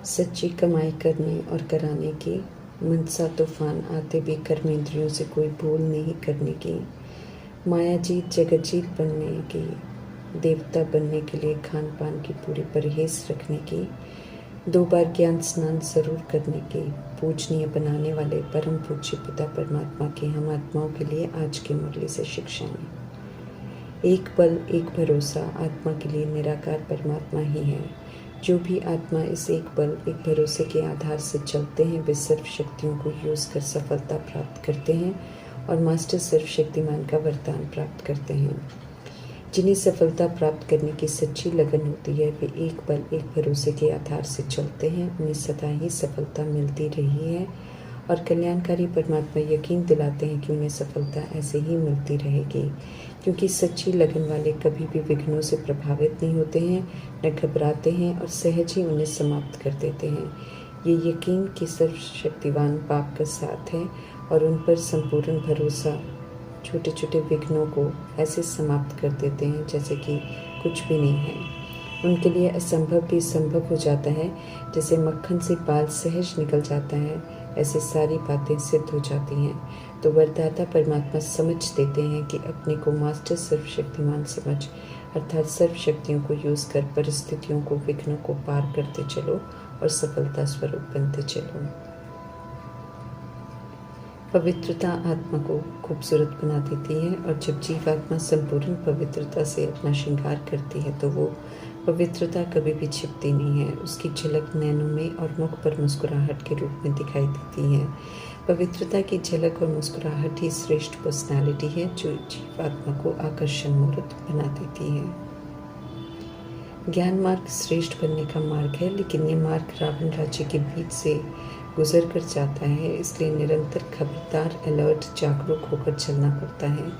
सच्ची कमाई करने और कराने की, मनसा तूफान आते भी कर्मेंद्रियों से कोई भूल नहीं करने की, माया जीत जगत जीत बनने की, देवता बनने के लिए खान पान की पूरी परहेज रखने की, 2 बार ज्ञान स्नान जरूर करने की, पूजनीय बनाने वाले परम पूज्य पिता परमात्मा की हम आत्माओं के लिए आज की मुरली से शिक्षाएं। एक पल एक भरोसा आत्मा के लिए निराकार परमात्मा ही है। जो भी आत्मा इस एक पल एक भरोसे के आधार से चलते हैं वे सर्व शक्तियों को यूज कर सफलता प्राप्त करते हैं और मास्टर सर्वशक्तिमान का वरदान प्राप्त करते हैं। जिन्हें सफलता प्राप्त करने की सच्ची लगन होती है वे एक पल एक भरोसे के आधार से चलते हैं, उन्हें सदा ही सफलता मिलती रही है और कल्याणकारी परमात्मा यकीन दिलाते हैं कि उन्हें सफलता ऐसे ही मिलती रहेगी, क्योंकि सच्ची लगन वाले कभी भी विघ्नों से प्रभावित नहीं होते हैं, न घबराते हैं और सहज ही उन्हें समाप्त कर देते हैं। ये यकीन कि सर्वशक्तिवान बाप का साथ है और उन पर संपूर्ण भरोसा छोटे छोटे विघ्नों को ऐसे समाप्त कर देते हैं जैसे कि कुछ भी नहीं है। उनके लिए असंभव भी संभव हो जाता है, जैसे मक्खन से बाल सहज निकल जाता है, ऐसे सारी बातें सिद्ध हो जाती हैं। तो वरदाता परमात्मा समझ देते हैं कि अपने को मास्टर सर्वशक्तिमान समझ अर्थात सर्व शक्तियों को यूज कर परिस्थितियों को विघ्नों को पार करते चलो और सफलता स्वरूप बनते चलो। पवित्रता आत्मा को खूबसूरत बना देती है और जब जीवात्मा संपूर्ण पवित्रता से अपना श्रृंगार करती है तो वो पवित्रता कभी भी छिपती नहीं है। उसकी झलक नैनों में और मुख पर मुस्कुराहट के रूप में दिखाई देती है। पवित्रता की झलक और मुस्कुराहट ही श्रेष्ठ पर्सनालिटी है जो जीवात्मा को आकर्षण मूर्त बना देती है। ज्ञान मार्ग श्रेष्ठ बनने का मार्ग है, लेकिन ये मार्ग रावण राज्य के बीच से गुजर कर जाता है, इसलिए निरंतर खबरदार अलर्ट जागरूक होकर चलना पड़ता है।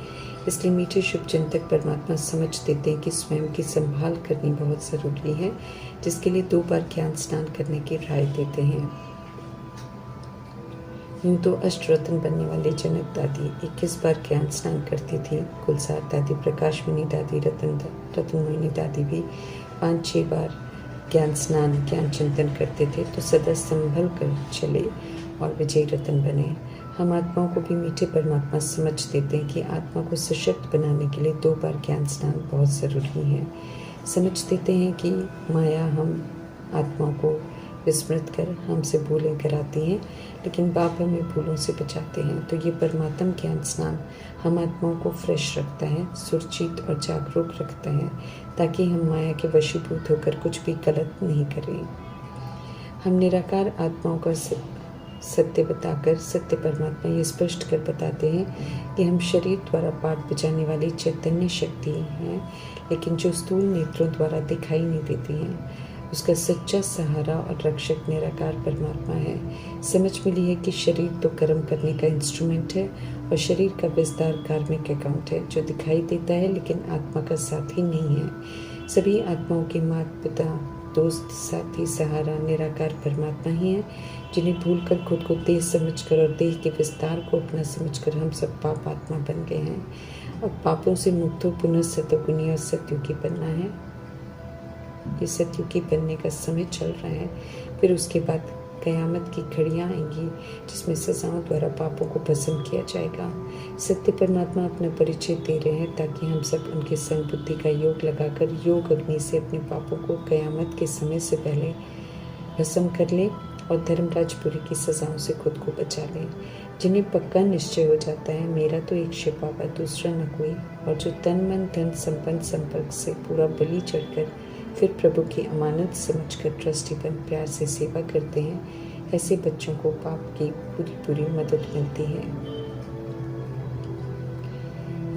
इसलिए मीठे शुभ चिंतक परमात्मा समझ देते हैं कि स्वयं की संभाल करनी बहुत ज़रूरी है, जिसके लिए 2 बार ज्ञान स्नान करने की राय देते हैं। यूँ तो अष्टरत्न बनने वाले जनक दादी 21 बार ज्ञान स्नान करती थी। कुलसार दादी, प्रकाशमणि दादी, रत्नमोहिनी दादी भी 5-6 बार ज्ञान स्नान ज्ञान चिंतन करते थे, तो सदा संभल कर चले और विजय रतन बने। हम आत्माओं को भी मीठे परमात्मा समझ देते हैं कि आत्मा को सशक्त बनाने के लिए 2 बार ज्ञान स्नान बहुत ज़रूरी है। समझ देते हैं कि माया हम आत्माओं को विस्मृत कर हमसे भूलें कराती हैं, लेकिन बाप हमें भूलों से बचाते हैं। तो ये परमात्म ज्ञान स्नान हम आत्माओं को फ्रेश रखता है, सुरक्षित और जागरूक रखता है, ताकि हम माया के वशीभूत होकर कुछ भी गलत नहीं करें। हम निराकार आत्माओं का सत्य बताकर सत्य परमात्मा ये स्पष्ट कर बताते हैं कि हम शरीर द्वारा पाठ बजाने वाली चैतन्य शक्ति हैं, लेकिन जो स्थूल नेत्रों द्वारा दिखाई नहीं देती हैं। उसका सच्चा सहारा और रक्षक निराकार परमात्मा है। समझ मिली है कि शरीर तो कर्म करने का इंस्ट्रूमेंट है और शरीर का विस्तार कार्मिक अकाउंट है जो दिखाई देता है, लेकिन आत्मा का साथी नहीं है। सभी आत्माओं के माता पिता, दोस्त, साथी, सहारा निराकार परमात्मा ही है, जिन्हें भूलकर खुद को देह समझकर और देह के विस्तार को अपना समझकर हम सब पाप आत्मा बन गए हैं। अब पापों से मुक्त हो पुनः सतगुणी और सत्युगी बनना है। ये सतयुगी बनने का समय चल रहा है। फिर उसके बाद कयामत की घड़ियाँ आएंगी जिसमें सजाओं द्वारा पापों को भस्म किया जाएगा। सत्य परमात्मा अपना परिचय दे रहे हैं ताकि हम सब उनके संग बुद्धि का योग लगाकर योग अग्नि से अपने पापों को कयामत के समय से पहले भस्म कर लें और धर्मराजपुरी की सजाओं से खुद को बचा लें। जिन्हें पक्का निश्चय हो जाता है मेरा तो एक शिव बाबा, दूसरा न कोई, और जो तन मन धन संपन्न संपर्क से पूरा बलि चढ़कर फिर प्रभु की अमानत समझकर ट्रस्टीपन प्यार से सेवा करते हैं, ऐसे बच्चों को पाप की पूरी पूरी मदद मिलती है।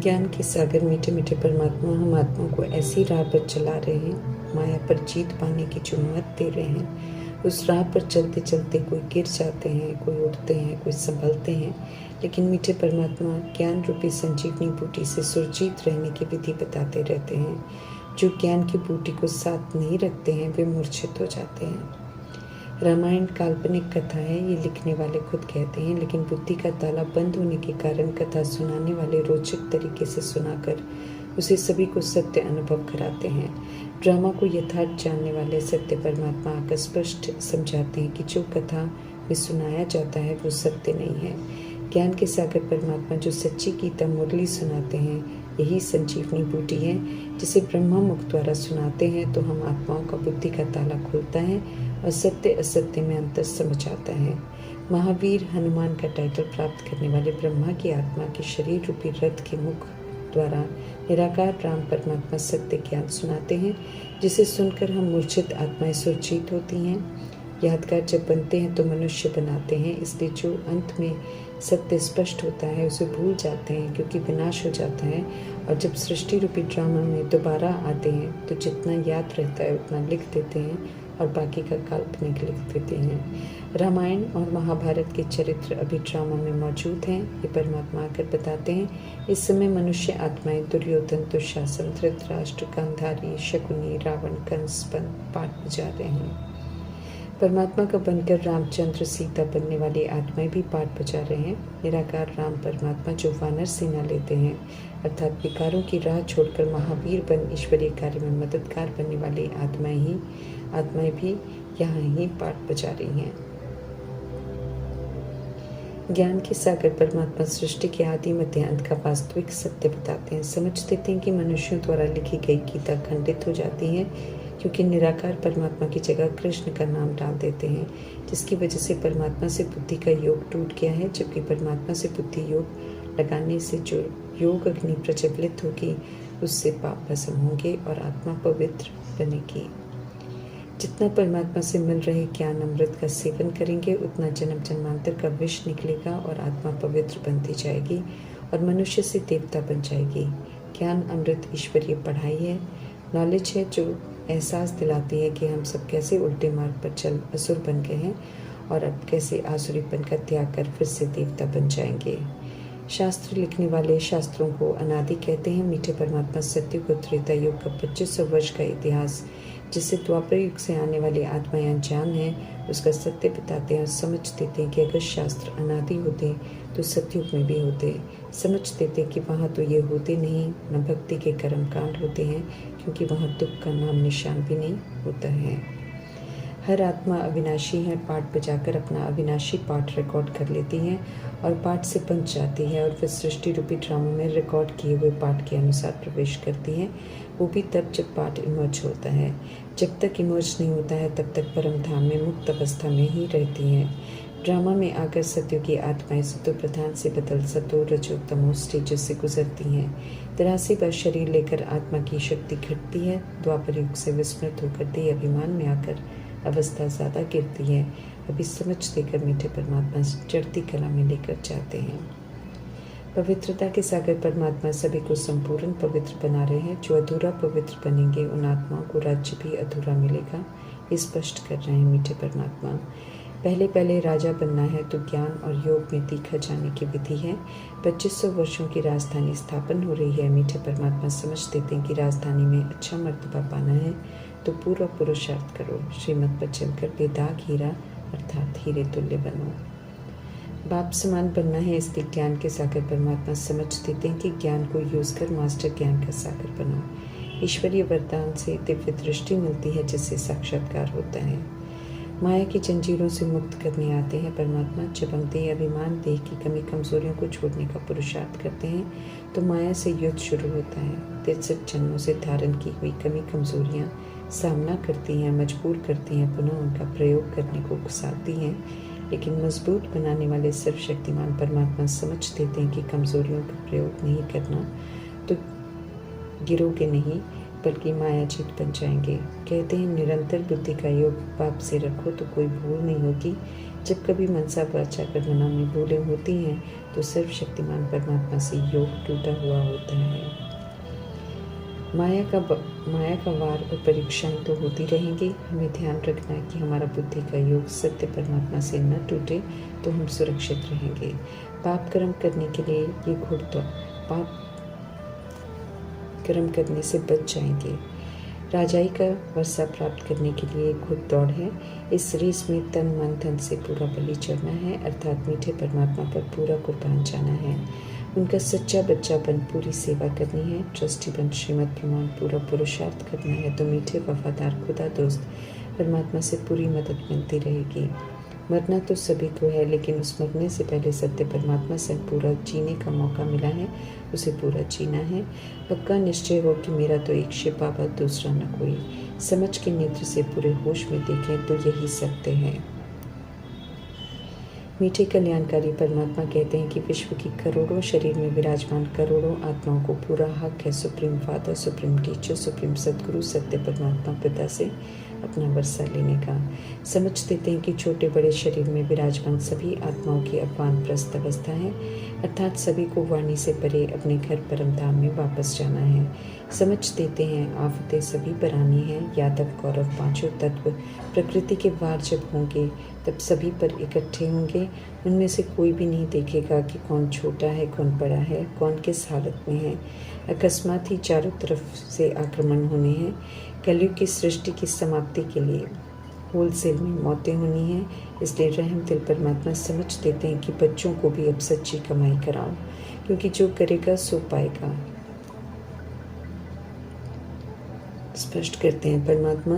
ज्ञान के सागर मीठे मीठे परमात्मा हम आत्मा को ऐसी राह पर चला रहे हैं, माया पर जीत पाने की जो मत दे रहे हैं। उस राह पर चलते चलते कोई गिर जाते हैं, कोई उठते हैं, कोई संभलते हैं, लेकिन मीठे परमात्मा ज्ञान रूपी संजीवनी बूटी से सुरजीत रहने की विधि बताते रहते हैं। जो ज्ञान की बूटी को साथ नहीं रखते हैं वे मूर्छित हो जाते हैं। रामायण काल्पनिक कथा है, ये लिखने वाले खुद कहते हैं, लेकिन बुद्धि का ताला बंद होने के कारण कथा सुनाने वाले रोचक तरीके से सुनाकर उसे सभी को सत्य अनुभव कराते हैं। ड्रामा को यथार्थ जानने वाले सत्य परमात्मा आकर स्पष्ट समझाते हैं कि जो कथा में सुनाया जाता है वो सत्य नहीं है। ज्ञान के सागर परमात्मा जो सच्ची गीता मुरली सुनाते हैं, यही संजीवनी बूटी है जिसे ब्रह्मा मुख द्वारा सुनाते हैं तो हम आत्माओं का बुद्धि का ताला खुलता है और सत्य असत्य में अंतर समझ आता है। महावीर हनुमान का टाइटल प्राप्त करने वाले ब्रह्मा की आत्मा के शरीर रूपी रथ के मुख द्वारा निराकार राम परमात्मा सत्य ज्ञान सुनाते हैं, जिसे सुनकर हम मूर्छित आत्माएं सुरक्षित होती हैं। यादगार जब बनते हैं तो मनुष्य बनाते हैं, इसलिए जो अंत में सत्य स्पष्ट होता है उसे भूल जाते हैं क्योंकि विनाश हो जाता है। और जब सृष्टि रूपी ड्रामा में दोबारा आते हैं तो जितना याद रहता है उतना लिख देते हैं और बाकी का काल्पनिक लिख देते हैं। रामायण और महाभारत के चरित्र अभी ड्रामा में मौजूद हैं। ये परमात्मा आकर बताते हैं इस समय मनुष्य आत्माएं दुर्योधन, दुशासन, धृतराष्ट्र, गांधारी, शकुनी, रावण, कंस पाठ बजा रहे हैं। परमात्मा का बनकर रामचंद्र, सीता बनने वाली आत्माएं भी पाठ बजा रहे हैं। निराकार राम परमात्मा जो वानर सेना लेते हैं अर्थात विकारों की राह छोड़कर महावीर बन ईश्वरीय कार्य में मददगार बनने वाली आत्माएं भी यहाँ ही पाठ बजा रही हैं। ज्ञान के सागर परमात्मा सृष्टि के आदि मध्य अंत का वास्तविक सत्य बताते हैं। समझ देते हैं कि मनुष्यों द्वारा लिखी गई गीता खंडित हो जाती है क्योंकि निराकार परमात्मा की जगह कृष्ण का नाम डाल देते हैं, जिसकी वजह से परमात्मा से बुद्धि का योग टूट गया है। जबकि परमात्मा से बुद्धि योग लगाने से जो योग अग्नि प्रज्वलित होगी उससे पाप भस्म होंगे और आत्मा पवित्र बनेगी। जितना परमात्मा से मिल रहे ज्ञान अमृत का सेवन करेंगे उतना जन्म जन्मांतर का विष निकलेगा और आत्मा पवित्र बनती जाएगी और मनुष्य से देवता बन जाएगी। ज्ञान अमृत ईश्वरीय पढ़ाई है, नॉलेज है जो एहसास दिलाती है कि हम सब कैसे उल्टे मार्ग पर चल असुर बन गए हैं और अब कैसे आसुरीपन का त्याग कर फिर से देवता बन जाएंगे। शास्त्र लिखने वाले शास्त्रों को अनादि कहते हैं। मीठे परमात्मा सत्युग और त्रेता युग का 2500 वर्ष का इतिहास जिससे द्वापर युग से आने वाली आत्माएं अनजान हैं उसका सत्य बताते हैं और समझ देते हैं कि अगर शास्त्र अनादि होते तो सतयुग में भी होते। समझ देते कि वहाँ तो ये होते नहीं, न भक्ति के कर्म कांड होते हैं क्योंकि वहाँ दुख का नाम निशान भी नहीं होता है। हर आत्मा अविनाशी है। पाठ बजाकर अपना अविनाशी पाठ रिकॉर्ड कर लेती है और पाठ से बन जाती है और फिर सृष्टि रूपी ड्रामा में रिकॉर्ड किए हुए पाठ के अनुसार प्रवेश करती है, वो भी तब जब पाठ इमर्ज होता है। जब तक इमर्ज नहीं होता है तब तक परम धाम में मुक्त अवस्था में ही रहती है। ड्रामा में आकर सत्यों की आत्माएं सतो प्रधान से बदल सतो रजो तमो स्टेजेस से गुजरती हैं। 83 बार शरीर लेकर आत्मा की शक्ति घटती है। द्वापर युग से विस्मृत होकर देह अभिमान में आकर अवस्था ज़्यादा गिरती है। अभी समझ देकर मीठे परमात्मा चढ़ती कला में लेकर जाते हैं। पवित्रता के सागर परमात्मा सभी को संपूर्ण पवित्र बना रहे हैं। जो अधूरा पवित्र बनेंगे उन आत्माओं को राज्य भी अधूरा मिलेगा, ये स्पष्ट कर रहे हैं मीठे परमात्मा। पहले राजा बनना है तो ज्ञान और योग में तीखा जाने की विधि है। 2500 वर्षों की राजधानी स्थापन हो रही है। मीठे परमात्मा समझ देते हैं कि राजधानी में अच्छा मर्तबा पाना है तो पूरा पुरुषार्थ करो। श्रीमत पर चलकर बेदाग हीरा अर्थात हीरे तुल्य बनो। बाप समान बनना है, इसलिए ज्ञान के सागर परमात्मा समझ देते हैं कि ज्ञान को यूज कर मास्टर ज्ञान का सागर बनो। ईश्वरीय वरदान से दिव्य दृष्टि मिलती है जिससे साक्षात्कार होता है। माया की जंजीरों से मुक्त करने आते हैं परमात्मा। जब हम देह अभिमान देह की कमी कमजोरियों को छोड़ने का पुरुषार्थ करते हैं तो माया से युद्ध शुरू होता है। 63 जन्मों से धारण की हुई कमी कमजोरियाँ सामना करती हैं, मजबूर करती हैं, पुनः उनका प्रयोग करने को उकसाती हैं। लेकिन मजबूत बनाने वाले सर्वशक्तिमान परमात्मा समझ देते हैं कि कमजोरियों का प्रयोग नहीं करना तो गिरोगे नहीं बल्कि मायाजीत बन जाएंगे। कहते हैं निरंतर बुद्धि का योग पाप से रखो तो कोई भूल नहीं होगी। जब कभी मनसा वाचा कर्मणा में भूलें होती हैं तो सर्वशक्तिमान परमात्मा से योग टूटा हुआ होता है। माया का वार और परीक्षाएं तो होती रहेंगी। हमें ध्यान रखना है कि हमारा बुद्धि का योग सत्य परमात्मा से न टूटे तो हम सुरक्षित रहेंगे। पाप कर्म करने के लिए ये घुड़दौड़ पाप कर्म करने से बच जाएंगे। राजाई का वर्षा प्राप्त करने के लिए खुद दौड़ है। इस रेस में तन मन धन से पूरा बलि चढ़ना है अर्थात मीठे परमात्मा पर पूरा कुर्बान जाना है। उनका सच्चा बच्चापन पूरी सेवा करनी है, ट्रस्टी बन श्रीमद् प्रमाण पूरा पुरुषार्थ करना है तो मीठे वफादार खुदा दोस्त परमात्मा से पूरी मदद मिलती रहेगी। मरना तो सभी को है, लेकिन उस मरने से पहले सत्य परमात्मा से पूरा जीने का मौका मिला है, उसे पूरा जीना है। पक्का निश्चय हो कि मेरा तो एक शिव बाबा, दूसरा न कोई। समझ के नेत्र से पूरे होश में देखें तो यही सत्य है। मीठे कल्याणकारी परमात्मा कहते हैं कि विश्व की करोड़ों शरीर में विराजमान करोड़ों आत्माओं को पूरा हक है supreme father, supreme teacher, supreme सदगुरु सत्य परमात्मा पिता से अपना वर्षा लेने का। समझ देते हैं कि छोटे बड़े शरीर में विराजमान सभी आत्माओं की वानप्रस्थ अवस्था है, अर्थात सभी को वाणी से परे अपने घर परम धाम में वापस जाना है। समझ देते हैं आफतें सभी पर आनी हैं, यादव कौरव पांचों तत्व प्रकृति के वार जब होंगे तब सभी पर इकट्ठे होंगे। उनमें से कोई भी नहीं देखेगा कि कौन छोटा है, कौन बड़ा है, कौन किस हालत में है। अकस्मात ही चारों तरफ से आक्रमण होने हैं। कलयुग की सृष्टि की समाप्ति के लिए होलसेल में मौतें होनी हैं। इसलिए रहम दिल परमात्मा समझ देते हैं कि बच्चों को भी अब सच्ची कमाई कराओ, क्योंकि जो करेगा सो पाएगा। स्पष्ट करते हैं परमात्मा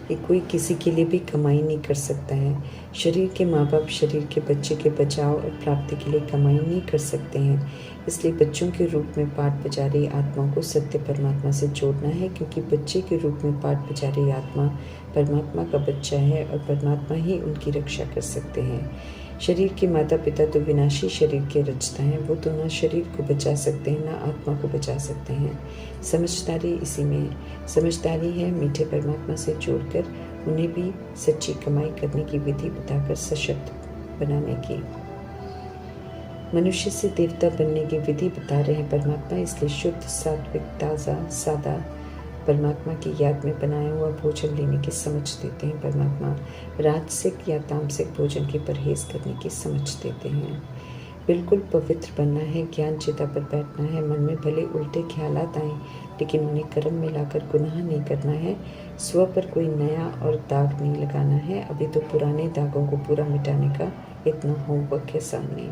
कि कोई किसी के लिए भी कमाई नहीं कर सकता है। शरीर के माँ बाप शरीर के बच्चे के बचाव और प्राप्ति के लिए कमाई नहीं कर सकते हैं। इसलिए बच्चों के रूप में पाठ बजा रही आत्माओं को सत्य परमात्मा से जोड़ना है, क्योंकि बच्चे के रूप में पाठ बजा रही आत्मा परमात्मा का बच्चा है और परमात्मा ही उनकी रक्षा कर सकते हैं। शरीर के माता पिता तो विनाशी शरीर के रचता हैं, वो तो ना शरीर को बचा सकते हैं ना आत्मा को बचा सकते हैं। समझदारी इसी में समझदारी है मीठे परमात्मा से जोड़कर उन्हें भी सच्ची कमाई करने की विधि बताकर सशक्त बनाने की। मनुष्य से देवता बनने की विधि बता रहे हैं परमात्मा, इसलिए शुद्ध सात्विक ताज़ा सादा परमात्मा की याद में बनाया हुआ भोजन लेने की समझ देते हैं परमात्मा। राजसिक या तामसिक भोजन के परहेज करने की समझ देते हैं। बिल्कुल पवित्र बनना है, ज्ञान चिता पर बैठना है। मन में भले उल्टे ख्यालात आए, लेकिन उन्हें कर्म में लाकर गुनाह नहीं करना है। स्व पर कोई नया और दाग नहीं लगाना है। अभी तो पुराने दागों को पूरा मिटाने का इतना होमवर्क है सामने।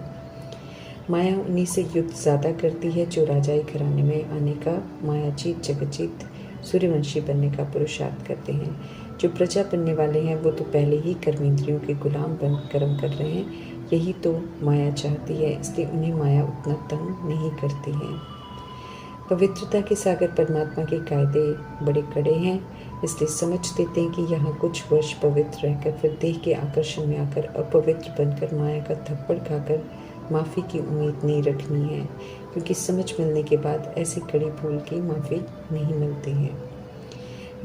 माया उन्हीं से युद्ध ज़्यादा करती है जो राजाई घराने में आने का, मायाजीत जगजीत सूर्यवंशी बनने का पुरुषार्थ करते हैं। जो प्रजा बनने वाले हैं वो तो पहले ही कर्मेंद्रियों के गुलाम बन कर्म कर रहे हैं। यही तो माया चाहती है, इसलिए उन्हें माया उतना तंग नहीं करती है। पवित्रता के सागर परमात्मा के कायदे बड़े कड़े हैं, इसलिए समझ देते हैं कि यहाँ कुछ वर्ष पवित्र रहकर फिर देह के आकर्षण में आकर अपवित्र बनकर माया का थप्पड़ खाकर माफ़ी की उम्मीद नहीं रखनी है, क्योंकि समझ मिलने के बाद ऐसी कड़ी भूल की माफ़ी नहीं मिलती है।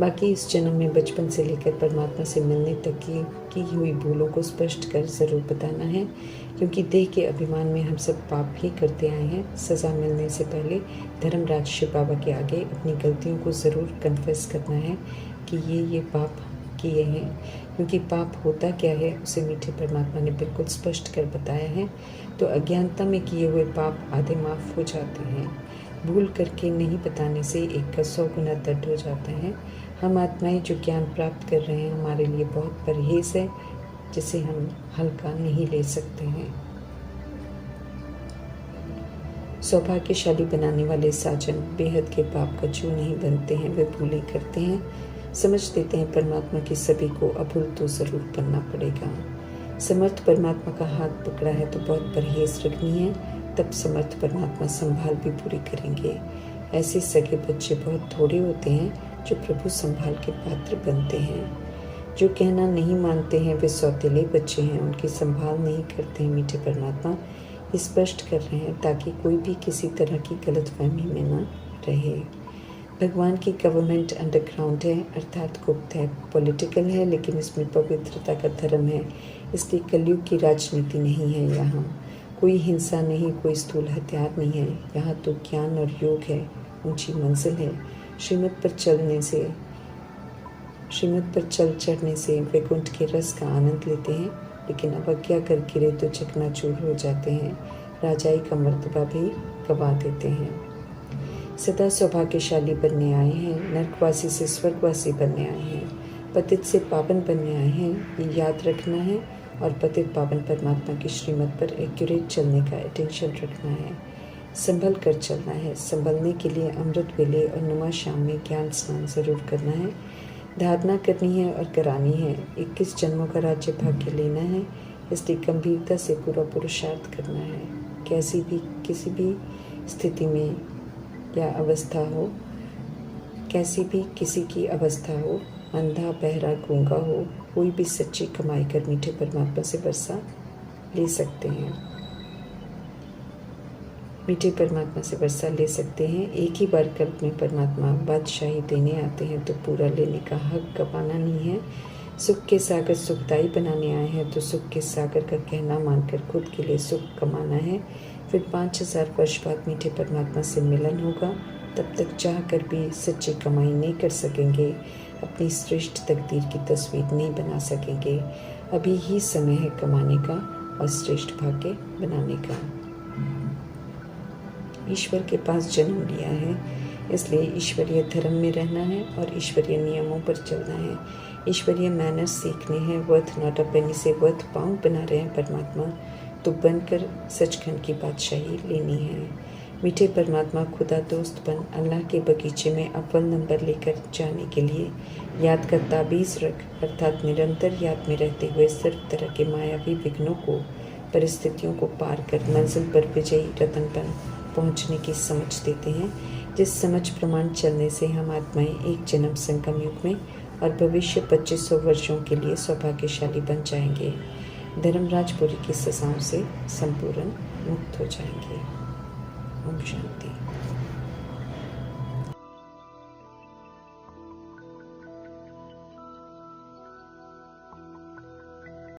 बाकी इस जन्म में बचपन से लेकर परमात्मा से मिलने तक की हुई भूलों को स्पष्ट कर ज़रूर बताना है, क्योंकि देह के अभिमान में हम सब पाप ही करते आए हैं। सज़ा मिलने से पहले धर्मराज शिव बाबा के आगे अपनी गलतियों को ज़रूर कन्फेस करना है कि ये पाप किए हैं, क्योंकि पाप होता क्या है उसे मीठे परमात्मा ने बिल्कुल स्पष्ट कर बताया है। तो अज्ञानता में किए हुए पाप आधे माफ़ हो जाते हैं। भूल करके नहीं बताने से एक का 100 गुना दर्द हो जाता है। हम आत्माएं जो ज्ञान प्राप्त कर रहे हैं हमारे लिए बहुत परहेज है, जिसे हम हल्का नहीं ले सकते हैं। सौभाग्यशाली बनाने वाले साजन बेहद के पाप का जो नहीं बनते हैं वे भूलें करते हैं। समझ देते हैं परमात्मा की सभी को अभूल तो ज़रूर बनना पड़ेगा। समर्थ परमात्मा का हाथ पकड़ा है तो बहुत परहेज रखनी है, तब समर्थ परमात्मा संभाल भी पूरी करेंगे। ऐसे सगे बच्चे बहुत थोड़े होते हैं जो प्रभु संभाल के पात्र बनते हैं। जो कहना नहीं मानते हैं वे सौतेले बच्चे हैं, उनकी संभाल नहीं करते हैं। मीठे परमात्मा स्पष्ट कर रहे हैं ताकि कोई भी किसी तरह की गलतफहमी में न रहे। भगवान की गवर्नमेंट अंडरग्राउंड है, अर्थात गुप्त है, पॉलिटिकल है, लेकिन इसमें पवित्रता का धर्म है। इसलिए कलयुग की राजनीति नहीं है। यहाँ कोई हिंसा नहीं, कोई स्थूल हथियार नहीं है। यहाँ तो ज्ञान और योग है, ऊंची मंजिल है। श्रीमत पर चल चढ़ने से वैकुंठ के रस का आनंद लेते हैं, लेकिन अवज्ञा कर गिरे तो चकनाचूर हो जाते हैं। राजाई का मर्तबा भी गवा देते हैं। सदा सौभाग्यशाली बनने आए हैं, नरकवासी से स्वर्गवासी बनने आए हैं, पतित से पावन बनने आए हैं, ये याद रखना है। और पतित पावन परमात्मा की श्रीमत पर एक्यूरेट चलने का अटेंशन रखना है। संभल कर चलना है। संभलने के लिए अमृत वेले और नुमा शाम में ज्ञान स्नान ज़रूर करना है। धारणा करनी है और करानी है। 21 जन्मों का राज्य भाग्य लेना है, इसलिए गंभीरता से पूरा पुरुषार्थ करना है। किसी भी स्थिति में या अवस्था हो, किसी की अवस्था हो, अंधा, बहरा, गूंगा हो, कोई भी सच्ची कमाई कर मीठे परमात्मा से वर्षा ले सकते हैं। मीठे परमात्मा से वर्षा ले सकते हैं। एक ही बार कल्प में परमात्मा बादशाही देने आते हैं तो पूरा लेने का हक गंवाना नहीं है। सुख के सागर सुखदाई बनाने आए हैं तो सुख के सागर का कहना मानकर खुद के लिए सुख कमाना है। फिर 5000 वर्ष बाद मीठे परमात्मा से मिलन होगा। तब तक चाह कर भी सच्ची कमाई नहीं कर सकेंगे, अपनी श्रेष्ठ तकदीर की तस्वीर नहीं बना सकेंगे। अभी ही समय है कमाने का और श्रेष्ठ भाग्य बनाने का। ईश्वर के पास जन्म लिया है, इसलिए ईश्वरीय धर्म में रहना है और ईश्वरीय नियमों पर चलना है। ईश्वरीय मैनर्स सीखने हैं। वर्थ नॉट अ पेनी से वर्थ पाउंड बना रहे हैं परमात्मा, तो बनकर सचखंड की बादशाही लेनी है। मीठे परमात्मा खुदा दोस्त बन अल्लाह के बगीचे में अव्वल नंबर लेकर जाने के लिए याद का ताबीज़ रख, अर्थात निरंतर याद में रहते हुए सर्व तरह के मायावी विघ्नों को, परिस्थितियों को पार कर मंजिल पर विजयी रतन पर पहुँचने की समझ देते हैं, जिस समझ प्रमाण चलने से हम आत्माएं एक जन्म संगम युग में और भविष्य 2500 वर्षों के लिए सौभाग्यशाली बन जाएंगे। धर्मराजपुरी की सजाओं से संपूर्ण मुक्त हो जाएंगे। ओम शांति।